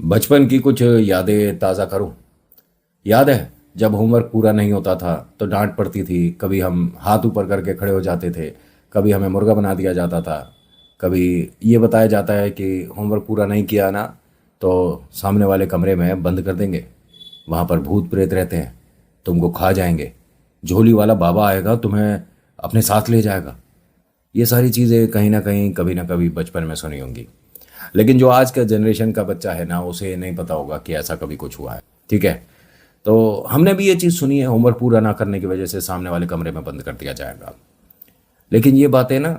बचपन की कुछ यादें ताज़ा करूं। याद है जब होमवर्क पूरा नहीं होता था तो डांट पड़ती थी। कभी हम हाथ ऊपर करके खड़े हो जाते थे, कभी हमें मुर्गा बना दिया जाता था। कभी ये बताया जाता है कि होमवर्क पूरा नहीं किया ना तो सामने वाले कमरे में बंद कर देंगे, वहाँ पर भूत प्रेत रहते हैं, तुमको खा जाएंगे। झोली वाला बाबा आएगा, तुम्हें अपने साथ ले जाएगा। ये सारी चीज़ें कहीं ना कहीं कभी ना कभी बचपन में सुनी होंगी। लेकिन जो आज का जनरेशन का बच्चा है ना, उसे नहीं पता होगा कि ऐसा कभी कुछ हुआ है। ठीक है, तो हमने भी ये चीज़ सुनी है, होमवर्क पूरा ना करने की वजह से सामने वाले कमरे में बंद कर दिया जाएगा। लेकिन ये बातें ना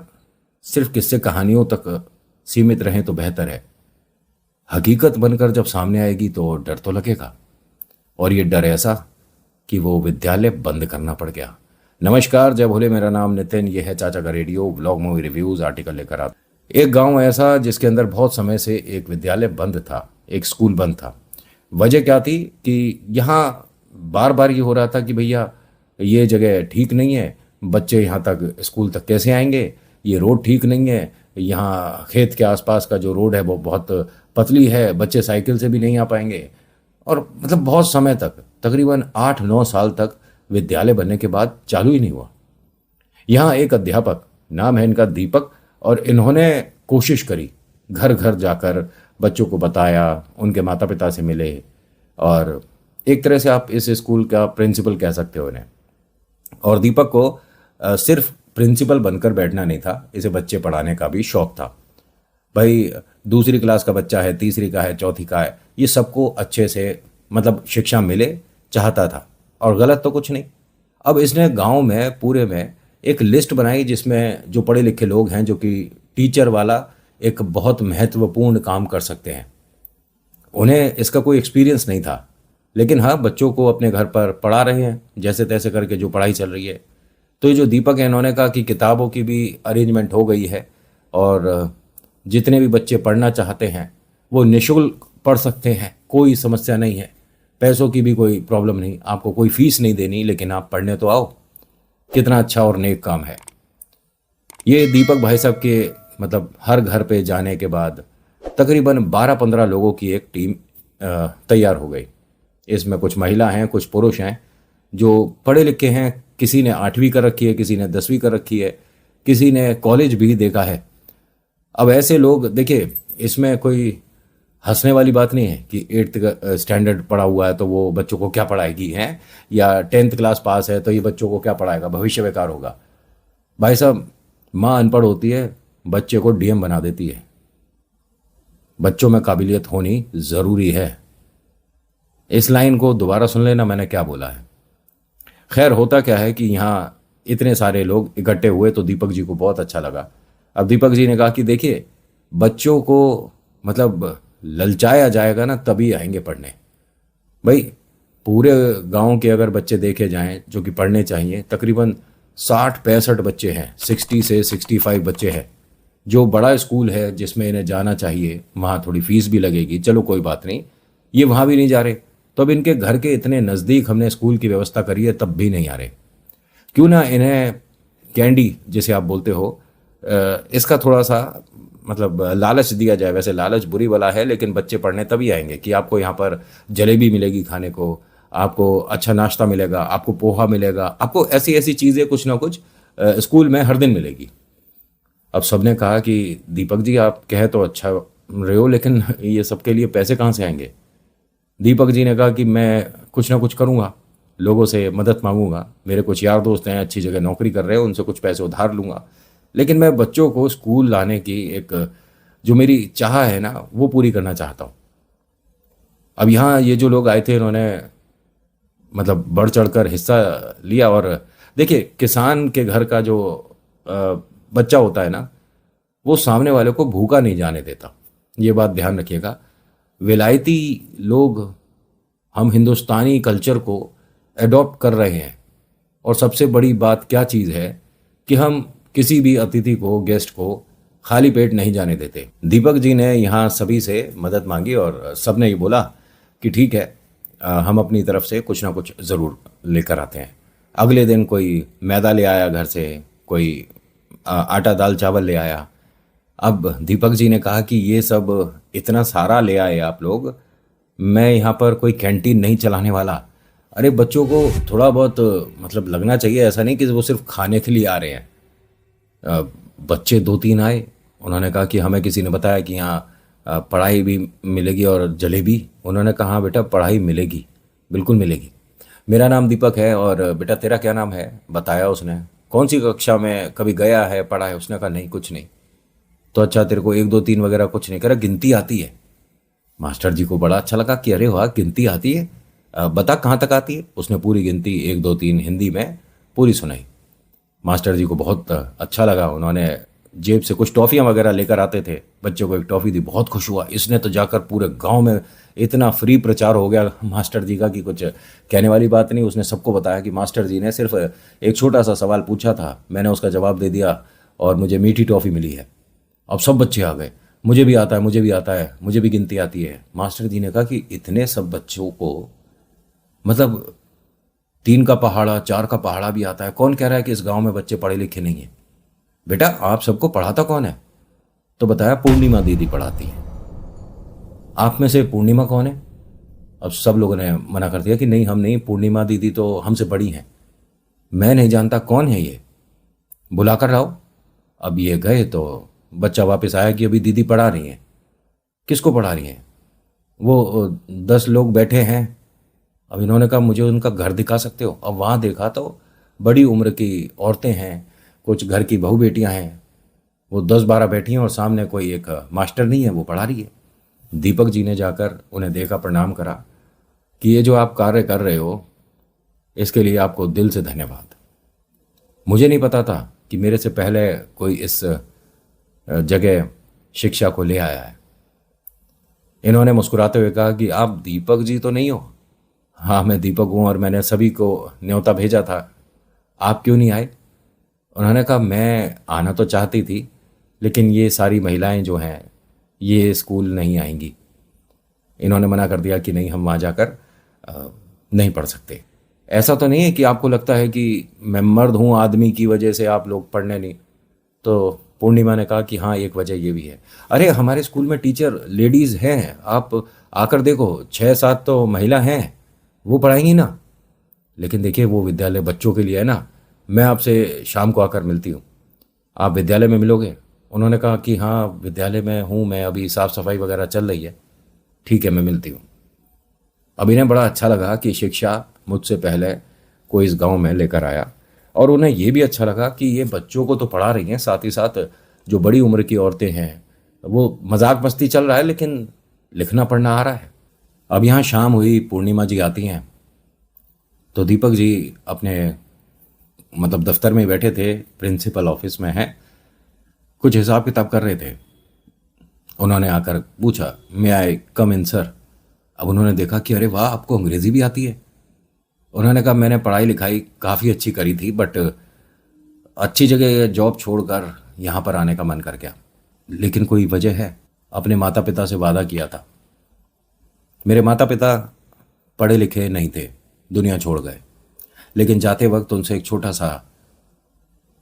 सिर्फ किस्से कहानियों तक सीमित रहें तो बेहतर है। हकीकत बनकर जब सामने आएगी तो डर तो लगेगा, और ये डर ऐसा कि वो विद्यालय बंद करना पड़ गया। नमस्कार, जय भोले। मेरा नाम नितिन, ये है चाचा का radio, vlog, movie reviews, article लेकर आता। एक गांव ऐसा जिसके अंदर बहुत समय से एक विद्यालय बंद था, एक स्कूल बंद था। वजह क्या थी कि यहाँ बार बार ये हो रहा था कि भैया ये जगह ठीक नहीं है, बच्चे यहाँ तक स्कूल तक कैसे आएंगे, ये रोड ठीक नहीं है, यहाँ खेत के आसपास का जो रोड है वो बहुत पतली है, बच्चे साइकिल से भी नहीं आ पाएंगे। और मतलब बहुत समय तक, तकरीबन 8-9 साल तक विद्यालय बनने के बाद चालू ही नहीं हुआ। यहाँ एक अध्यापक, नाम है इनका दीपक, और इन्होंने कोशिश करी, घर घर जाकर बच्चों को बताया, उनके माता पिता से मिले, और एक तरह से आप इस स्कूल का प्रिंसिपल कह सकते हो इन्हें। और दीपक को सिर्फ प्रिंसिपल बनकर बैठना नहीं था, इसे बच्चे पढ़ाने का भी शौक था। भाई दूसरी क्लास का बच्चा है, तीसरी का है, चौथी का है, ये सबको अच्छे से मतलब शिक्षा मिले चाहता था, और गलत तो कुछ नहीं। अब इसने गांव में पूरे में एक लिस्ट बनाई जिसमें जो पढ़े लिखे लोग हैं, जो कि टीचर वाला एक बहुत महत्वपूर्ण काम कर सकते हैं। उन्हें इसका कोई एक्सपीरियंस नहीं था, लेकिन हाँ बच्चों को अपने घर पर पढ़ा रहे हैं जैसे तैसे करके, जो पढ़ाई चल रही है। तो ये जो दीपक है, इन्होंने कहा कि किताबों की भी अरेंजमेंट हो गई है, और जितने भी बच्चे पढ़ना चाहते हैं वो निःशुल्क पढ़ सकते हैं, कोई समस्या नहीं है, पैसों की भी कोई प्रॉब्लम नहीं, आपको कोई फीस नहीं देनी, लेकिन आप पढ़ने तो आओ। कितना अच्छा और नेक काम है। ये दीपक भाई साहब के मतलब हर घर पे जाने के बाद तकरीबन 12-15 लोगों की एक टीम तैयार हो गई। इसमें कुछ महिला हैं, कुछ पुरुष हैं जो पढ़े लिखे हैं। किसी ने 8वीं कर रखी है, किसी ने 10वीं कर रखी है, किसी ने कॉलेज भी देखा है। अब ऐसे लोग, देखिए इसमें कोई हंसने वाली बात नहीं है कि 8th स्टैंडर्ड पढ़ा हुआ है तो वो बच्चों को क्या पढ़ाएगी है, या 10th क्लास पास है तो ये बच्चों को क्या पढ़ाएगा, भविष्य बेकार होगा। भाई साहब, माँ अनपढ़ होती है, बच्चे को डीएम बना देती है। बच्चों में काबिलियत होनी ज़रूरी है। इस लाइन को दोबारा सुन लेना, मैंने क्या बोला है। खैर, होता क्या है कि यहाँ इतने सारे लोग इकट्ठे हुए तो दीपक जी को बहुत अच्छा लगा। अब दीपक जी ने कहा कि देखिए, बच्चों को मतलब ललचाया जाएगा ना तभी आएंगे पढ़ने। भाई पूरे गांव के अगर बच्चे देखे जाएं जो कि पढ़ने चाहिए, तकरीबन 60-65 बच्चे हैं, 60 से 65 बच्चे हैं। जो बड़ा स्कूल है जिसमें इन्हें जाना चाहिए, वहाँ थोड़ी फीस भी लगेगी, चलो कोई बात नहीं, ये वहाँ भी नहीं जा रहे। तो अब इनके घर के इतने नज़दीक हमने स्कूल की व्यवस्था करी है, तब भी नहीं आ रहे। क्यों ना इन्हें कैंडी, जिसे आप बोलते हो, इसका थोड़ा सा मतलब लालच दिया जाए। वैसे लालच बुरी वाला है, लेकिन बच्चे पढ़ने तभी आएंगे कि आपको यहाँ पर जलेबी मिलेगी खाने को, आपको अच्छा नाश्ता मिलेगा, आपको पोहा मिलेगा, आपको ऐसी ऐसी चीज़ें कुछ ना कुछ स्कूल में हर दिन मिलेगी। अब सबने कहा कि दीपक जी आप कहे तो अच्छा रहे हो, लेकिन ये सबके लिए पैसे कहाँ से आएंगे। दीपक जी ने कहा कि मैं कुछ ना कुछ करूँगा, लोगों से मदद मांगूंगा, मेरे कुछ यार दोस्त हैं अच्छी जगह नौकरी कर रहे हैं, उनसे कुछ पैसे उधार लूँगा, लेकिन मैं बच्चों को स्कूल लाने की एक जो मेरी चाह है ना, वो पूरी करना चाहता हूँ। अब यहाँ ये जो लोग आए थे, इन्होंने मतलब बढ़ चढ़कर हिस्सा लिया। और देखिए, किसान के घर का जो बच्चा होता है ना, वो सामने वाले को भूखा नहीं जाने देता, ये बात ध्यान रखिएगा। विलायती लोग हम हिंदुस्तानी कल्चर को एडॉप्ट कर रहे हैं, और सबसे बड़ी बात क्या चीज़ है कि हम किसी भी अतिथि को, गेस्ट को खाली पेट नहीं जाने देते। दीपक जी ने यहाँ सभी से मदद मांगी और सबने ये बोला कि ठीक है, हम अपनी तरफ से कुछ ना कुछ ज़रूर लेकर आते हैं। अगले दिन कोई मैदा ले आया घर से, कोई आटा दाल चावल ले आया। अब दीपक जी ने कहा कि ये सब इतना सारा ले आए आप लोग, मैं यहाँ पर कोई कैंटीन नहीं चलाने वाला। अरे बच्चों को थोड़ा बहुत मतलब लगना चाहिए, ऐसा नहीं कि वो सिर्फ खाने के लिए आ रहे हैं। अ, बच्चे दो तीन आए, उन्होंने कहा कि हमें किसी ने बताया कि यहाँ पढ़ाई भी मिलेगी और जलेबी। उन्होंने कहा हाँ बेटा पढ़ाई मिलेगी, बिल्कुल मिलेगी। मेरा नाम दीपक है, और बेटा तेरा क्या नाम है? बताया उसने। कौन सी कक्षा में कभी गया है, पढ़ा है? उसने कहा नहीं, कुछ नहीं। तो अच्छा तेरे को एक दो तीन वगैरह कुछ नहीं? कह रहा गिनती आती है। मास्टर जी को बड़ा अच्छा लगा कि अरे वाह गिनती आती है, बता कहाँ तक आती है। उसने पूरी गिनती एक दो तीन हिंदी में पूरी सुनाई। मास्टर जी को बहुत अच्छा लगा। उन्होंने जेब से कुछ टॉफ़ियाँ वगैरह लेकर आते थे, बच्चों को एक टॉफ़ी दी, बहुत खुश हुआ। इसने तो जाकर पूरे गांव में इतना फ्री प्रचार हो गया मास्टर जी का कि कुछ कहने वाली बात नहीं। उसने सबको बताया कि मास्टर जी ने सिर्फ एक छोटा सा सवाल पूछा था, मैंने उसका जवाब दे दिया और मुझे मीठी टॉफ़ी मिली है। अब सब बच्चे आ गए, मुझे भी आता है, मुझे भी आता है, मुझे भी गिनती आती है। मास्टर जी ने कहा कि इतने सब बच्चों को मतलब तीन का पहाड़ा चार का पहाड़ा भी आता है, कौन कह रहा है कि इस गांव में बच्चे पढ़े लिखे नहीं हैं? बेटा आप सबको पढ़ाता कौन है? तो बताया पूर्णिमा दीदी पढ़ाती है। आप में से पूर्णिमा कौन है? अब सब लोगों ने मना कर दिया कि नहीं हम नहीं, पूर्णिमा दीदी तो हमसे बड़ी हैं। मैं नहीं जानता कौन है ये, बुला कर लाओ। अब ये गए तो बच्चा वापस आया कि अभी दीदी पढ़ा रही हैं। किसको पढ़ा रही हैं? वो 10 लोग बैठे हैं। अब इन्होंने कहा मुझे उनका घर दिखा सकते हो? अब वहाँ देखा तो बड़ी उम्र की औरतें हैं, कुछ घर की बहू बेटियां हैं। वो 10-12 बैठी हैं और सामने कोई एक मास्टर नहीं है, वो पढ़ा रही है। दीपक जी ने जाकर उन्हें देखा, प्रणाम करा कि ये जो आप कार्य कर रहे हो इसके लिए आपको दिल से धन्यवाद। मुझे नहीं पता था कि मेरे से पहले कोई इस जगह शिक्षा को ले आया है। इन्होंने मुस्कुराते हुए कहा कि आप दीपक जी तो नहीं हो? हाँ मैं दीपक हूँ, और मैंने सभी को न्योता भेजा था, आप क्यों नहीं आए? उन्होंने कहा मैं आना तो चाहती थी, लेकिन ये सारी महिलाएं जो हैं ये स्कूल नहीं आएंगी। इन्होंने मना कर दिया कि नहीं हम वहाँ जाकर नहीं पढ़ सकते। ऐसा तो नहीं है कि आपको लगता है कि मैं मर्द हूँ आदमी की वजह से आप लोग पढ़ने नहीं? तो पूर्णिमा ने कहा कि हाँ एक वजह ये भी है। अरे हमारे स्कूल में टीचर लेडीज़ हैं, आप आकर देखो, 6-7 तो महिला हैं, वो पढ़ाएंगी ना। लेकिन देखिए वो विद्यालय बच्चों के लिए है ना, मैं आपसे शाम को आकर मिलती हूँ, आप विद्यालय में मिलोगे? उन्होंने कहा कि हाँ विद्यालय में हूँ मैं, अभी साफ़ सफाई वगैरह चल रही है। ठीक है मैं मिलती हूँ। अब इन्हें बड़ा अच्छा लगा कि शिक्षा मुझसे पहले कोई इस गांव में लेकर आया, और उन्हें ये भी अच्छा लगा कि ये बच्चों को तो पढ़ा रही हैं, साथ ही साथ जो बड़ी उम्र की औरतें हैं वो मजाक मस्ती चल रहा है लेकिन लिखना पढ़ना आ रहा है। अब यहाँ शाम हुई, पूर्णिमा जी आती हैं तो दीपक जी अपने मतलब दफ्तर में बैठे थे, प्रिंसिपल ऑफिस में हैं, कुछ हिसाब किताब कर रहे थे। उन्होंने आकर पूछा मे आई कम इन सर? अब उन्होंने देखा कि अरे वाह आपको अंग्रेज़ी भी आती है। उन्होंने कहा मैंने पढ़ाई लिखाई काफ़ी अच्छी करी थी, बट अच्छी जगह जॉब छोड़कर यहाँ पर आने का मन कर गया। लेकिन कोई वजह है? अपने माता पिता से वादा किया था। मेरे माता पिता पढ़े लिखे नहीं थे, दुनिया छोड़ गए, लेकिन जाते वक्त उनसे एक छोटा सा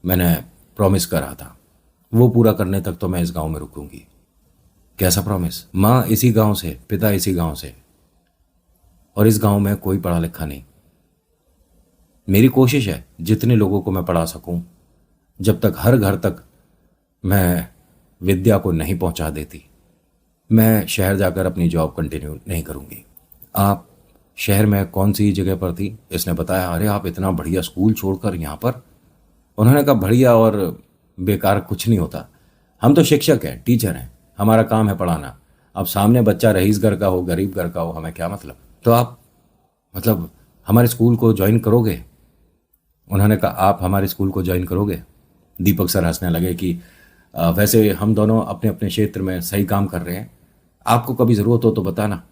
मैंने प्रॉमिस करा था, वो पूरा करने तक तो मैं इस गांव में रुकूंगी। कैसा प्रॉमिस? माँ इसी गांव से, पिता इसी गांव से, और इस गांव में कोई पढ़ा लिखा नहीं। मेरी कोशिश है जितने लोगों को मैं पढ़ा सकूं, जब तक हर घर तक मैं विद्या को नहीं पहुंचा देती, मैं शहर जाकर अपनी जॉब कंटिन्यू नहीं करूंगी। आप शहर में कौन सी जगह पर थी? इसने बताया अरे आप इतना बढ़िया स्कूल छोड़कर यहाँ पर। उन्होंने कहा बढ़िया और बेकार कुछ नहीं होता, हम तो शिक्षक हैं, टीचर हैं, हमारा काम है पढ़ाना। अब सामने बच्चा रईस घर का हो, गरीब घर का हो, हमें क्या मतलब? तो आप मतलब हमारे स्कूल को ज्वाइन करोगे? उन्होंने कहा आप हमारे स्कूल को ज्वाइन करोगे? दीपक सर हंसने लगे कि वैसे हम दोनों अपने अपने क्षेत्र में सही काम कर रहे हैं, आपको कभी ज़रूरत हो तो बताना,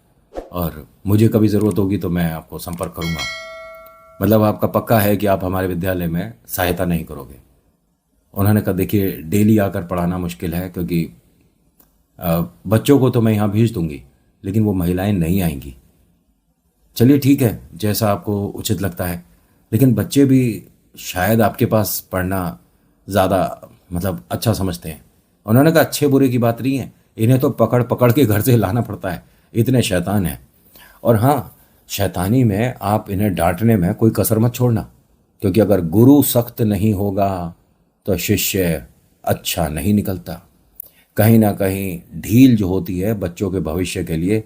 और मुझे कभी ज़रूरत होगी तो मैं आपको संपर्क करूँगा। मतलब आपका पक्का है कि आप हमारे विद्यालय में सहायता नहीं करोगे? उन्होंने कहा देखिए डेली आकर पढ़ाना मुश्किल है, क्योंकि बच्चों को तो मैं यहाँ भेज दूँगी, लेकिन वो महिलाएं नहीं आएंगी। चलिए ठीक है, जैसा आपको उचित लगता है, लेकिन बच्चे भी शायद आपके पास पढ़ना ज़्यादा मतलब अच्छा समझते हैं। उन्होंने कहा अच्छे बुरे की बात नहीं है, इन्हें तो पकड़ पकड़ के घर से लाना पड़ता है, इतने शैतान हैं। और हाँ, शैतानी में आप इन्हें डांटने में कोई कसर मत छोड़ना, क्योंकि अगर गुरु सख्त नहीं होगा तो शिष्य अच्छा नहीं निकलता। कहीं ना कहीं ढील जो होती है बच्चों के भविष्य के लिए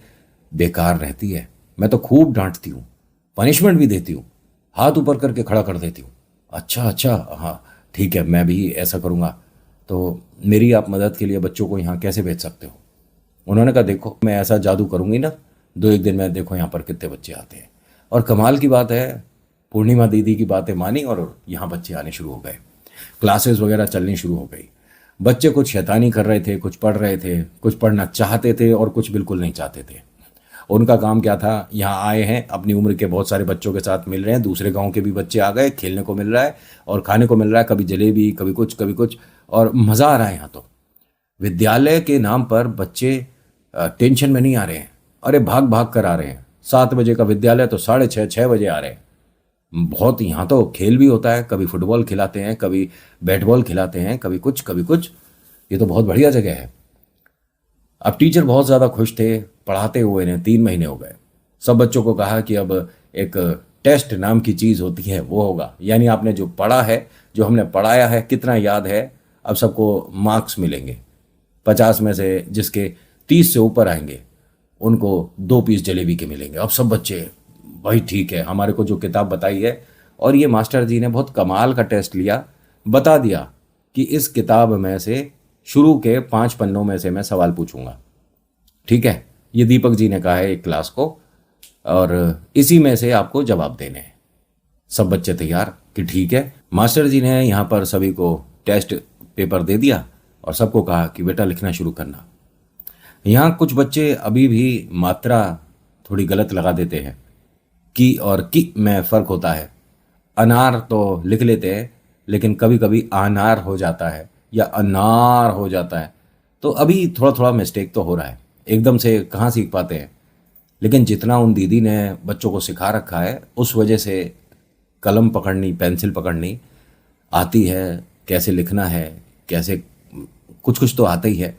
बेकार रहती है। मैं तो खूब डांटती हूँ, पनिशमेंट भी देती हूँ, हाथ ऊपर करके खड़ा कर देती हूँ। अच्छा अच्छा, हाँ ठीक है, मैं भी ऐसा करूँगा। तो मेरी आप मदद के लिए बच्चों को यहाँ कैसे भेज सकते हो? उन्होंने कहा देखो, मैं ऐसा जादू करूँगी ना, 2 एक दिन में देखो यहाँ पर कितने बच्चे आते हैं। और कमाल की बात है, पूर्णिमा दीदी की बातें मानी और यहाँ बच्चे आने शुरू हो गए, क्लासेस वगैरह चलनी शुरू हो गई। बच्चे कुछ शैतानी कर रहे थे, कुछ पढ़ रहे थे, कुछ पढ़ना चाहते थे और कुछ बिल्कुल नहीं चाहते थे। उनका काम क्या था, यहाँ आए हैं, अपनी उम्र के बहुत सारे बच्चों के साथ मिल रहे हैं, दूसरे गांव के भी बच्चे आ गए, खेलने को मिल रहा है और खाने को मिल रहा है, कभी जलेबी कभी कुछ कभी कुछ, और मज़ा आ रहा है यहाँ तो। विद्यालय के नाम पर बच्चे टेंशन में नहीं आ रहे हैं, अरे भाग भाग कर आ रहे हैं। 7 बजे का विद्यालय तो 6:30 6 बजे आ रहे हैं। बहुत, यहाँ तो खेल भी होता है, कभी फुटबॉल खिलाते हैं, कभी बैट बॉल खिलाते हैं, कभी कुछ कभी कुछ। ये तो बहुत बढ़िया जगह है। अब टीचर बहुत ज़्यादा खुश थे, पढ़ाते हुए इन्हें 3 महीने हो गए। सब बच्चों को कहा कि अब एक टेस्ट नाम की चीज़ होती है, वो होगा, यानी आपने जो पढ़ा है, जो हमने पढ़ाया है, कितना याद है, अब सबको मार्क्स मिलेंगे। 50 में से जिसके 30 से ऊपर आएंगे उनको 2 पीस जलेबी के मिलेंगे। अब सब बच्चे, भाई ठीक है, हमारे को जो किताब बताई है, और ये मास्टर जी ने बहुत कमाल का टेस्ट लिया, बता दिया कि इस किताब में से शुरू के 5 पन्नों में से मैं सवाल पूछूंगा, ठीक है? ये दीपक जी ने कहा है एक क्लास को, और इसी में से आपको जवाब देने हैं। सब बच्चे तैयार कि ठीक है। मास्टर जी ने यहाँ पर सभी को टेस्ट पेपर दे दिया और सबको कहा कि बेटा लिखना शुरू करना। यहाँ कुछ बच्चे अभी भी मात्रा थोड़ी गलत लगा देते हैं, की और की में फ़र्क होता है। अनार तो लिख लेते हैं, लेकिन कभी कभी अनार हो जाता है या अनार हो जाता है, तो अभी थोड़ा थोड़ा मिस्टेक तो हो रहा है, एकदम से कहाँ सीख पाते हैं। लेकिन जितना उन दीदी ने बच्चों को सिखा रखा है, उस वजह से कलम पकड़नी, पेंसिल पकड़नी आती है, कैसे लिखना है, कैसे कुछ कुछ तो आता ही है।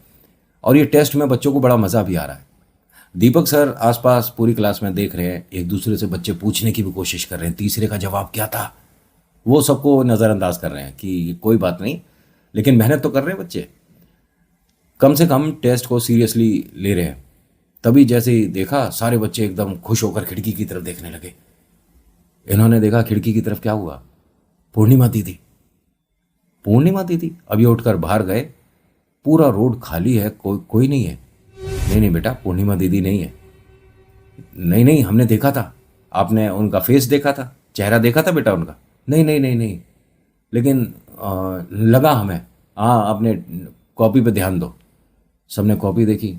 और ये टेस्ट में बच्चों को बड़ा मज़ा भी आ रहा है। दीपक सर आसपास पूरी क्लास में देख रहे हैं, एक दूसरे से बच्चे पूछने की भी कोशिश कर रहे हैं, तीसरे का जवाब क्या था, वो सबको नज़रअंदाज कर रहे हैं कि कोई बात नहीं, लेकिन मेहनत तो कर रहे हैं बच्चे, कम से कम टेस्ट को सीरियसली ले रहे हैं। तभी जैसे ही देखा, सारे बच्चे एकदम खुश होकर खिड़की की तरफ देखने लगे। इन्होंने देखा खिड़की की तरफ, क्या हुआ, पूर्णिमा दीदी। पूर्णिमा दीदी अभी उठकर बाहर गए, पूरा रोड खाली है, कोई नहीं है। नहीं नहीं बेटा, पूर्णिमा दीदी नहीं है। नहीं नहीं, हमने देखा था, आपने उनका फेस देखा था, चेहरा देखा था बेटा उनका। नहीं नहीं नहीं नहीं, लेकिन लगा हमें। हाँ, आपने कॉपी पे ध्यान दो। सबने कॉपी देखी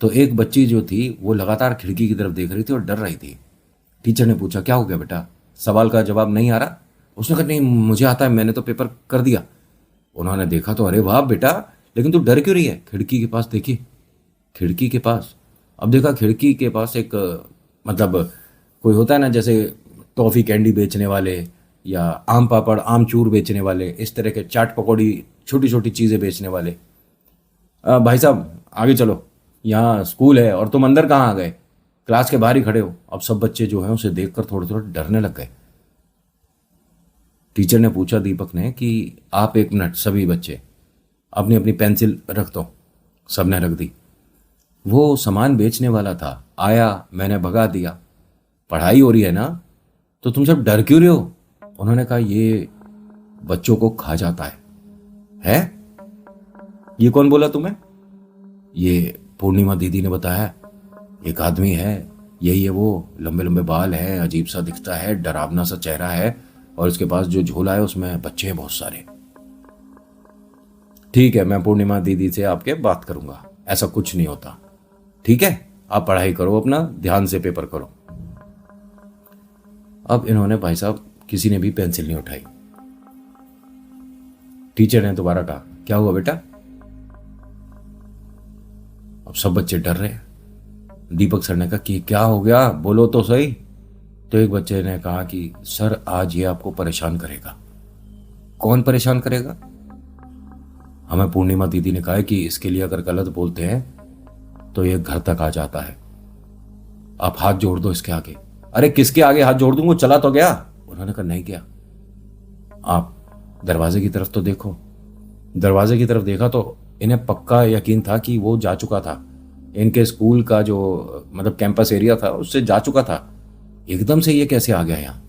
तो एक बच्ची जो थी वो लगातार खिड़की की तरफ देख रही थी और डर रही थी। टीचर ने पूछा क्या हो गया बेटा, सवाल का जवाब नहीं आ रहा? उसने कहा नहीं मुझे आता है, मैंने तो पेपर कर दिया। उन्होंने देखा तो अरे वाह बेटा, लेकिन तू डर क्यों रही है? खिड़की के पास देखी, खिड़की के पास। अब देखा खिड़की के पास एक मतलब कोई होता है ना, जैसे टॉफ़ी कैंडी बेचने वाले या आम पापड़ आम चूर बेचने वाले, इस तरह के चाट पकौड़ी छोटी छोटी चीज़ें बेचने वाले। भाई साहब आगे चलो, यहाँ स्कूल है और तुम अंदर कहाँ आ गए, क्लास के बाहर ही खड़े हो। अब सब बच्चे जो हैं उसे देखकर थोड़े थोड़े डरने लग गए। टीचर ने पूछा दीपक ने कि आप 1 मिनट, सभी बच्चे अपनी अपनी पेंसिल रख दो। सबने रख दी। वो सामान बेचने वाला था, आया, मैंने भगा दिया। पढ़ाई हो रही है ना, तो तुम सब डर क्यों रहे हो? उन्होंने कहा ये बच्चों को खा जाता है? ये कौन बोला तुम्हें? ये पूर्णिमा दीदी ने बताया। एक आदमी है, यही है वो, लंबे लंबे बाल हैं, अजीब सा दिखता है, डरावना सा चेहरा है, और इसके पास जो झोला है उसमें बच्चे हैं बहुत सारे। ठीक है, मैं पूर्णिमा दीदी से आपके बात करूंगा, ऐसा कुछ नहीं होता, ठीक है? आप पढ़ाई करो, अपना ध्यान से पेपर करो। अब इन्होंने, भाई साहब, किसी ने भी पेंसिल नहीं उठाई। टीचर ने दोबारा कहा क्या हुआ बेटा? अब सब बच्चे डर रहे हैं। दीपक सर ने कहा कि क्या हो गया, बोलो तो सही। तो एक बच्चे ने कहा कि सर आज ये आपको परेशान करेगा। कौन परेशान करेगा? हमें पूर्णिमा दीदी ने कहा है कि इसके लिए अगर गलत बोलते हैं तो ये घर तक आ जाता है। आप हाथ जोड़ दो इसके आगे। अरे किसके आगे हाथ जोड़ दूंगा, चला तो गया। उन्होंने कहा नहीं गया। आप दरवाजे की तरफ तो देखो। दरवाजे की तरफ देखा तो इन्हें पक्का यकीन था कि वो जा चुका था, इनके स्कूल का जो मतलब कैंपस एरिया था उससे जा चुका था। एकदम से ये कैसे आ गया यहाँ?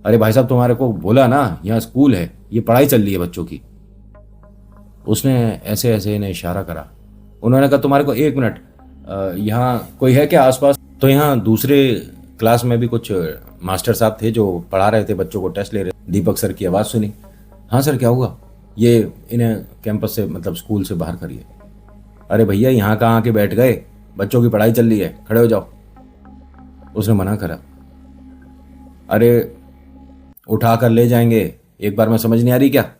अरे भाई साहब तुम्हारे को बोला ना यहाँ स्कूल है, ये पढ़ाई चल रही है बच्चों की। उसने ऐसे ऐसे इन्हें इशारा करा। उन्होंने कहा तुम्हारे को 1 मिनट, यहाँ कोई है क्या आसपास? तो यहाँ दूसरे क्लास में भी कुछ मास्टर साहब थे जो पढ़ा रहे थे बच्चों को, टेस्ट ले रहे। दीपक सर की आवाज़ सुनी। हाँ सर क्या हुआ? ये इन्हें कैंपस से मतलब स्कूल से बाहर करिए। अरे भैया यहाँ कहाँ आके बैठ गए, बच्चों की पढ़ाई चल रही है, खड़े हो जाओ। उसने मना करा। अरे उठा कर ले जाएंगे, एक बार में समझ नहीं आ रही क्या?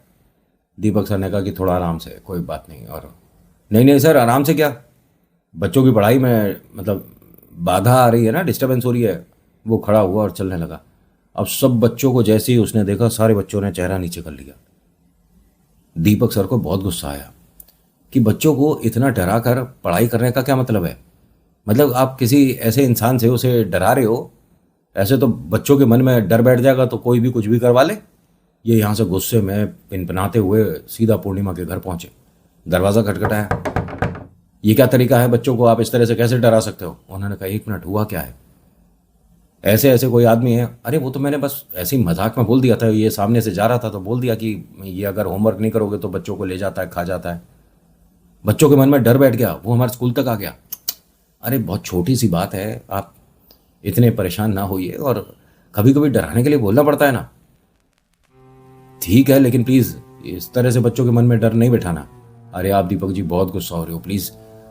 दीपक सर ने कहा कि थोड़ा आराम से, कोई बात नहीं। और नहीं नहीं सर आराम से क्या, बच्चों की पढ़ाई में मतलब बाधा आ रही है ना, डिस्टर्बेंस हो रही है। वो खड़ा हुआ और चलने लगा। अब सब बच्चों को जैसे ही उसने देखा सारे बच्चों ने चेहरा नीचे कर लिया। दीपक सर को बहुत गुस्सा आया कि बच्चों को इतना डरा कर पढ़ाई करने का क्या मतलब है? मतलब आप किसी ऐसे इंसान से उसे डरा रहे हो, ऐसे तो बच्चों के मन में डर बैठ जाएगा तो कोई भी कुछ भी करवा ले। ये यहाँ से गुस्से में पिनपनाते हुए सीधा पूर्णिमा के घर पहुंचे। दरवाज़ा खटखटाया। ये क्या तरीका है, बच्चों को आप इस तरह से कैसे डरा सकते हो? उन्होंने कहा 1 मिनट, हुआ क्या है? ऐसे ऐसे कोई आदमी है। अरे वो तो मैंने बस ऐसे ही मजाक में बोल दिया था, ये सामने से जा रहा था तो बोल दिया कि ये अगर होमवर्क नहीं करोगे तो बच्चों को ले जाता है, खा जाता है। बच्चों के मन में डर बैठ गया, वो हमारे स्कूल तक आ गया। अरे बहुत छोटी सी बात है, आप इतने परेशान ना होइए, और कभी कभी डराने के लिए बोलना पड़ता है ना। ठीक है लेकिन प्लीज़ इस तरह से बच्चों के मन में डर नहीं बैठाना। अरे आप दीपक जी बहुत गुस्सा हो रहे हो, प्लीज़।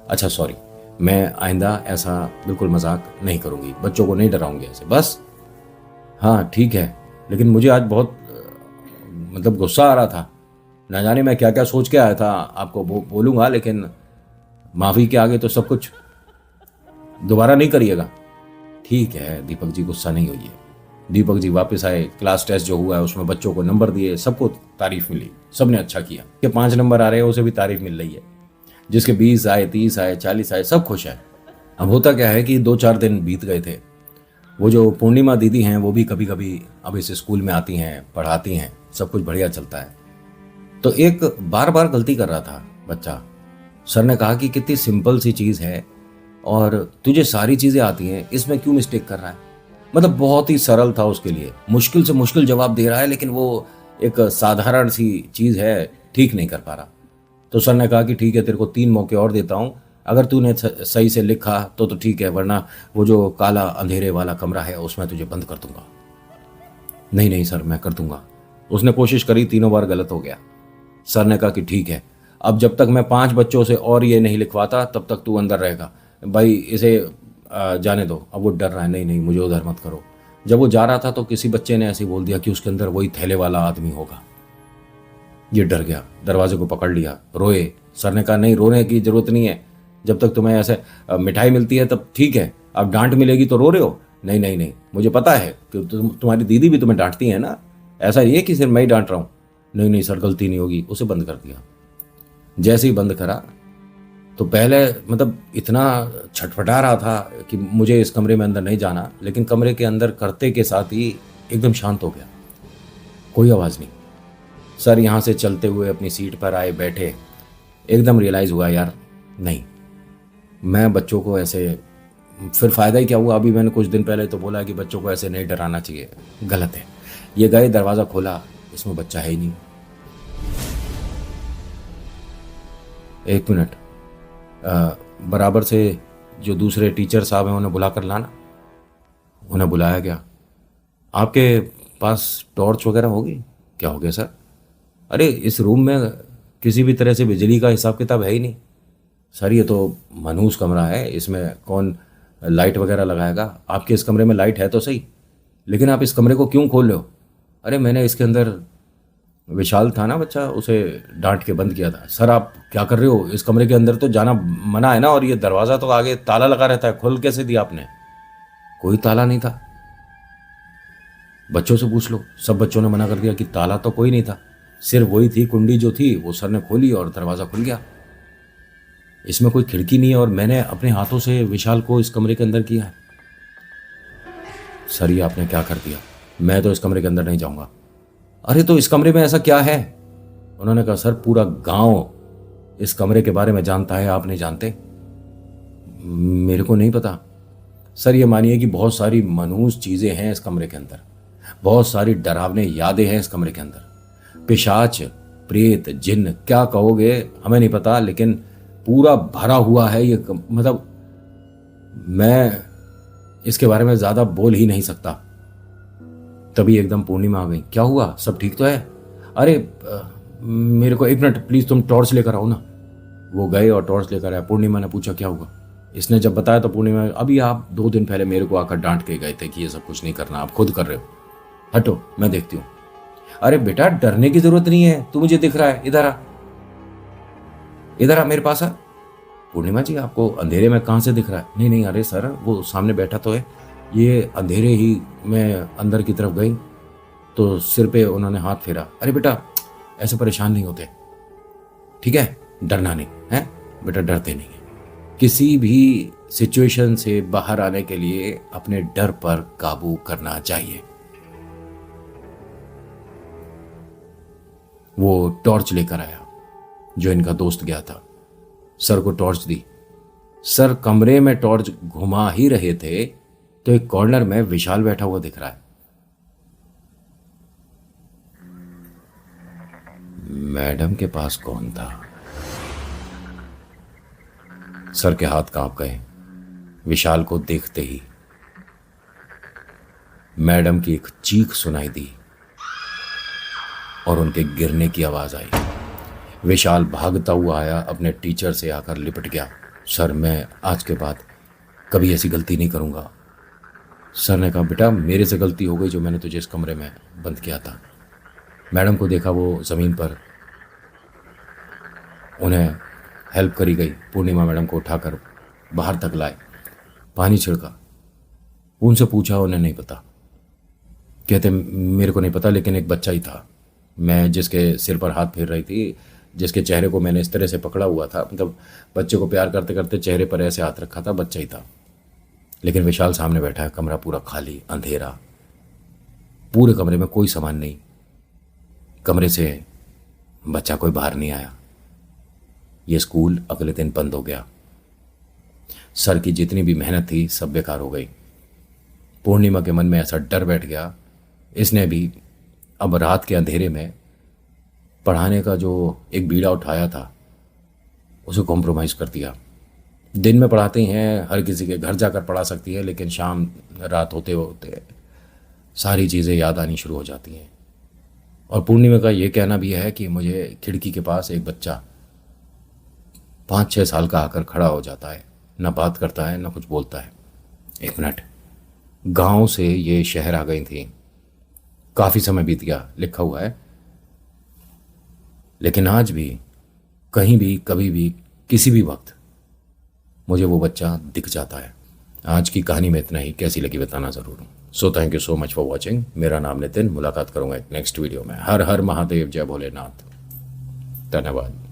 अच्छा सॉरी, मैं आइंदा ऐसा बिल्कुल मजाक नहीं करूँगी, बच्चों को नहीं डराऊंगी ऐसे, बस। हाँ ठीक है, लेकिन मुझे आज बहुत मतलब गुस्सा आ रहा था, ना जाने मैं क्या क्या सोच के आया था। आपको बोलूँगा लेकिन माफ़ी के आगे तो सब कुछ, दोबारा नहीं करिएगा। ठीक है दीपक जी, गुस्सा नहीं होइए। दीपक जी वापस आए। क्लास टेस्ट जो हुआ है उसमें बच्चों को नंबर दिए, सबको तारीफ मिली, सबने अच्छा किया। के 5 नंबर आ रहे हैं उसे भी तारीफ मिल रही है, जिसके 20 आए, 30 आए, 40 आए, सब खुश हैं। अब होता क्या है कि 2-4 दिन बीत गए थे। वो जो पूर्णिमा दीदी हैं वो भी कभी कभी अब इस स्कूल में आती हैं, पढ़ाती हैं, सब कुछ बढ़िया चलता है। तो एक बार बार गलती कर रहा था बच्चा। सर ने कहा कि कितनी सिंपल सी चीज़ है और तुझे सारी चीज़ें आती हैं, इसमें क्यों मिस्टेक कर रहा है? मतलब बहुत ही सरल था उसके लिए, मुश्किल से मुश्किल जवाब दे रहा है लेकिन वो एक साधारण सी चीज़ है, ठीक नहीं कर पा रहा। तो सर ने कहा कि ठीक है तेरे को 3 मौके और देता हूँ, अगर तूने सही से लिखा तो ठीक है, वरना वो जो काला अंधेरे वाला कमरा है उसमें तुझे बंद कर दूंगा। नहीं नहीं सर मैं कर दूंगा। उसने कोशिश करी, 3 बार गलत हो गया। सर ने कहा कि ठीक है, अब जब तक मैं 5 बच्चों से और ये नहीं लिखवाता तब तक तू अंदर रहेगा। भाई इसे जाने दो, अब वो डर रहा है। नहीं नहीं मुझे उधर मत करो। जब वो जा रहा था तो किसी बच्चे ने ऐसे बोल दिया कि उसके अंदर वही थैले वाला आदमी होगा। ये डर गया, दरवाजे को पकड़ लिया, रोए। सर ने कहा नहीं रोने की जरूरत नहीं है, जब तक तुम्हें ऐसे मिठाई मिलती है तब ठीक है, अब डांट मिलेगी तो रो रहे हो। नहीं नहीं नहीं मुझे पता है कि तुम्हारी दीदी भी तुम्हें डांटती है ना, ऐसा नहीं है कि सिर्फ मैं ही डांट रहा हूँ। नहीं नहीं सर गलती नहीं होगी। उसे बंद कर दिया। जैसे ही बंद करा तो पहले मतलब इतना छटपटा रहा था कि मुझे इस कमरे में अंदर नहीं जाना, लेकिन कमरे के अंदर करते के साथ ही एकदम शांत हो गया, कोई आवाज़ नहीं। सर यहाँ से चलते हुए अपनी सीट पर आए, बैठे। एकदम रियलाइज़ हुआ यार नहीं, मैं बच्चों को ऐसे, फिर फ़ायदा ही क्या हुआ? अभी मैंने कुछ दिन पहले तो बोला कि बच्चों को ऐसे नहीं डराना चाहिए, गलत है। ये गए, दरवाज़ा खोला, इसमें बच्चा है ही नहीं। 1 मिनट, बराबर से जो दूसरे टीचर साहब हैं उन्हें बुला कर लाना। उन्हें बुलाया गया। आपके पास टॉर्च वगैरह होगी? क्या हो गया सर? अरे इस रूम में किसी भी तरह से बिजली का हिसाब किताब है ही नहीं। सर ये तो मनहूस कमरा है, इसमें कौन लाइट वगैरह लगाएगा? आपके इस कमरे में लाइट है तो सही, लेकिन आप इस कमरे को क्यों खोल रहे हो? अरे मैंने इसके अंदर, विशाल था ना बच्चा, उसे डांट के बंद किया था। सर आप क्या कर रहे हो? इस कमरे के अंदर तो जाना मना है ना, और ये दरवाज़ा तो आगे ताला लगा रहता है, खोल कैसे दिया आपने? कोई ताला नहीं था। बच्चों से पूछ लो, सब बच्चों ने मना कर दिया कि ताला तो कोई नहीं था, सिर्फ वही थी कुंडी जो थी, वो सर ने खोली और दरवाज़ा खुल गया। इसमें कोई खिड़की नहीं है और मैंने अपने हाथों से विशाल को इस कमरे के अंदर किया है। सर ये आपने क्या कर दिया, मैं तो इस कमरे के अंदर नहीं जाऊंगा। अरे तो इस कमरे में ऐसा क्या है? उन्होंने कहा सर पूरा गांव इस कमरे के बारे में जानता है, आप नहीं जानते? मेरे को नहीं पता। सर ये मानिए कि बहुत सारी मनहूस चीज़ें हैं इस कमरे के अंदर, बहुत सारी डरावनी यादें हैं इस कमरे के अंदर। पिशाच, प्रेत, जिन्न, क्या कहोगे हमें नहीं पता, लेकिन पूरा भरा हुआ है ये मतलब मैं इसके बारे में ज़्यादा बोल ही नहीं सकता। तभी एकदम पूर्णिमा आ गई। क्या हुआ, सब ठीक तो है? अरे मेरे को 1 मिनट प्लीज़, तुम टॉर्च लेकर आओ ना। वो गए और टॉर्च लेकर आया। पूर्णिमा ने पूछा क्या हुआ? इसने जब बताया तो पूर्णिमा, अभी आप 2 दिन पहले मेरे को आकर डांट के गए थे कि ये सब कुछ नहीं करना, आप खुद कर रहे हो, हटो मैं देखती हूँ। अरे बेटा डरने की जरूरत नहीं है, तू मुझे दिख रहा है, इधर आ, इधर आ, मेरे पास आ। पूर्णिमा जी आपको अंधेरे में कहाँ से दिख रहा है? नहीं नहीं, अरे सर वो सामने बैठा तो है। ये अंधेरे ही में अंदर की तरफ गई तो सिर पे उन्होंने हाथ फेरा। अरे बेटा ऐसे परेशान नहीं होते, ठीक है, डरना नहीं है बेटा, डरते नहीं है। किसी भी सिचुएशन से बाहर आने के लिए अपने डर पर काबू करना चाहिए। वो टॉर्च लेकर आया जो इनका दोस्त गया था, सर को टॉर्च दी। सर कमरे में टॉर्च घुमा ही रहे थे तो एक कॉर्नर में विशाल बैठा हुआ दिख रहा है। मैडम के पास कौन था? सर के हाथ कांप गए विशाल को देखते ही। मैडम की एक चीख सुनाई दी और उनके गिरने की आवाज आई। विशाल भागता हुआ आया, अपने टीचर से आकर लिपट गया। सर मैं आज के बाद कभी ऐसी गलती नहीं करूंगा। सर ने कहा बेटा मेरे से गलती हो गई जो मैंने तुझे इस कमरे में बंद किया था। मैडम को देखा वो ज़मीन पर, उन्हें हेल्प करी गई। पूर्णिमा मैडम को उठाकर बाहर तक लाए, पानी छिड़का। उनसे पूछा, उन्हें नहीं पता। कहते मेरे को नहीं पता, लेकिन एक बच्चा ही था, मैं जिसके सिर पर हाथ फेर रही थी, जिसके चेहरे को मैंने इस तरह से पकड़ा हुआ था, मतलब बच्चे को प्यार करते करते चेहरे पर ऐसे हाथ रखा था, बच्चा ही था। लेकिन विशाल सामने बैठा है, कमरा पूरा खाली, अंधेरा, पूरे कमरे में कोई सामान नहीं, कमरे से बच्चा कोई बाहर नहीं आया। ये स्कूल अगले दिन बंद हो गया। सर की जितनी भी मेहनत थी सब बेकार हो गई। पूर्णिमा के मन में ऐसा डर बैठ गया, इसने भी अब रात के अंधेरे में पढ़ाने का जो एक बीड़ा उठाया था उसे कॉम्प्रोमाइज़ कर दिया। दिन में पढ़ाते हैं, हर किसी के घर जाकर पढ़ा सकती है, लेकिन शाम रात होते होते सारी चीज़ें याद आनी शुरू हो जाती हैं। और पूर्णिमा का ये कहना भी है कि मुझे खिड़की के पास एक बच्चा 5-6 साल का आकर खड़ा हो जाता है, ना बात करता है ना कुछ बोलता है। 1 मिनट, गांव से ये शहर आ गई थी, काफ़ी समय बीत गया, लिखा हुआ है, लेकिन आज भी कहीं भी कभी भी किसी भी वक्त मुझे वो बच्चा दिख जाता है। आज की कहानी में इतना ही, कैसी लगी बताना ज़रूर। So thank you so much for watching. मेरा नाम नितिन, मुलाकात करूंगा एक नेक्स्ट वीडियो में। हर हर महादेव, जय भोलेनाथ, धन्यवाद।